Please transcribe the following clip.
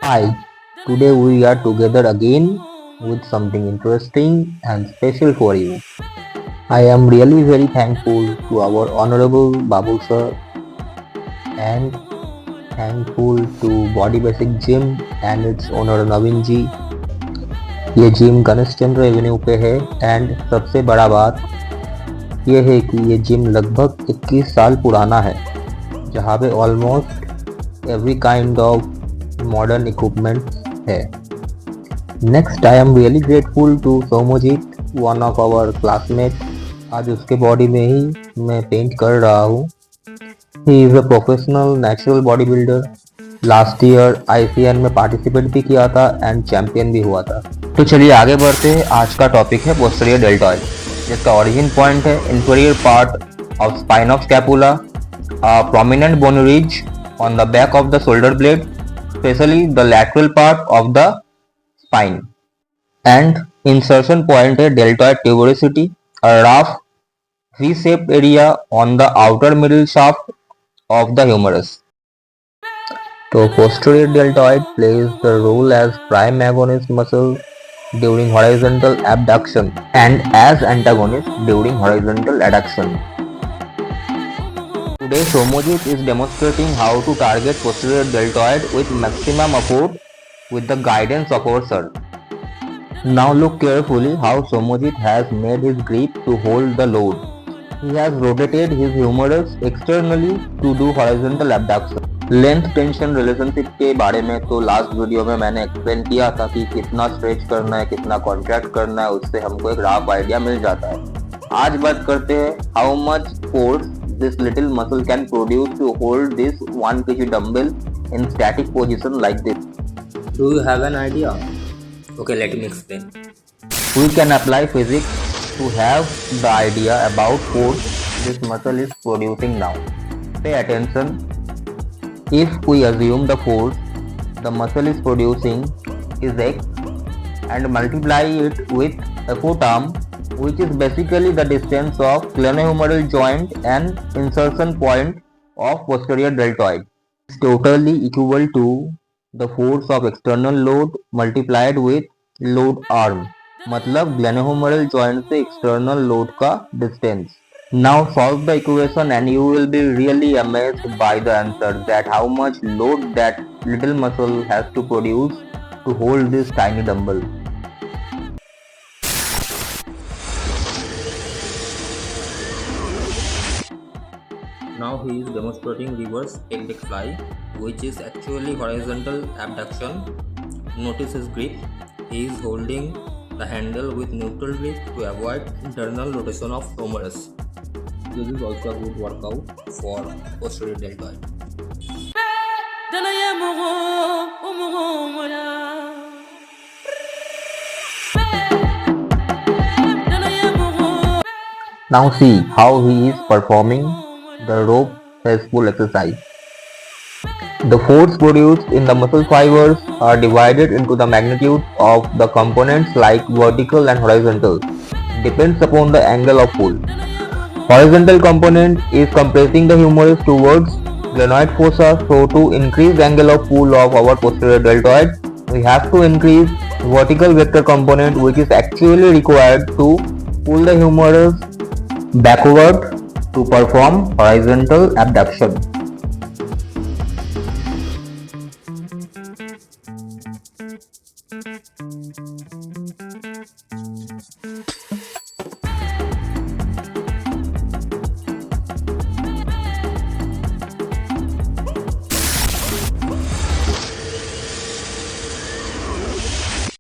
Hi, today we are together again with something interesting and special for you. I am really very thankful to our Honorable Babu sir and thankful to Body Basic Gym and its owner Navin जी. ये gym Ganesh चंद्र Avenue पे है and सबसे बड़ा बात यह है कि ये जिम लगभग 21 साल पुराना है जहाँ पे almost every kind of modern equipment है. Next I am really grateful to Somojit, one of our classmate. आज उसके बॉडी में ही मैं पेंट कर रहा हूँ. He is a professional natural body builder. Last year ICN में पार्टिसिपेट भी किया था एंड चैंपियन भी हुआ था. तो चलिए आगे बढ़ते हैं. आज का टॉपिक है पोस्टीरियर डेल्टॉइड, जिसका ओरिजिन पॉइंट है inferior part of spine of scapula, prominent bone ridge on the back of the shoulder blade, specially the lateral part of the spine. And insertion point है deltoid tuberosity, a rough V-shaped area on the outer middle shaft of the humerus. So posterior deltoid plays the role as prime agonist muscle during horizontal abduction and as antagonist during horizontal adduction. Today Somojit is demonstrating how to target posterior deltoid with maximum effort with the guidance of our sir. Now look carefully how Somojit has made his grip to hold the load. He has rotated his humerus externally to do horizontal abduction. Length tension relationship के बारे में तो last video में मैंने explain किया था कि कितना स्ट्रेच करना है, कितना कॉन्ट्रैक्ट करना है, उससे हमको एक रफ आइडिया मिल जाता है. आज बात करते हैं how much force this little muscle can produce to hold this 1 kg dumbbell in static position like this. Do you have an idea? Okay, let me explain. We can apply physics to have the idea about force this muscle is producing now. Pay attention. If we assume the force the muscle is producing is X and multiply it with a foot arm, which is basically the distance of glenohumeral joint and insertion point of posterior deltoid, is totally equal to the force of external load multiplied with load arm. मतलब glenohumeral joint से external load का distance. Now solve the equation and you will be really amazed by the answer that how much load that little muscle has to produce to hold this tiny dumbbell. Now he is demonstrating reverse pec fly, which is actually horizontal abduction. Notice his grip. He is holding the handle with neutral grip to avoid internal rotation of humerus. This is also a good workout for posterior deltoid. Now see how he is performing the rope face pull exercise. The force produced in the muscle fibers are divided into the magnitude of the components like vertical and horizontal. Depends upon the angle of pull. Horizontal component is compressing the humerus towards glenoid fossa, so to increase angle of pull of our posterior deltoid, we have to increase vertical vector component, which is actually required to pull the humerus backward to perform horizontal abduction.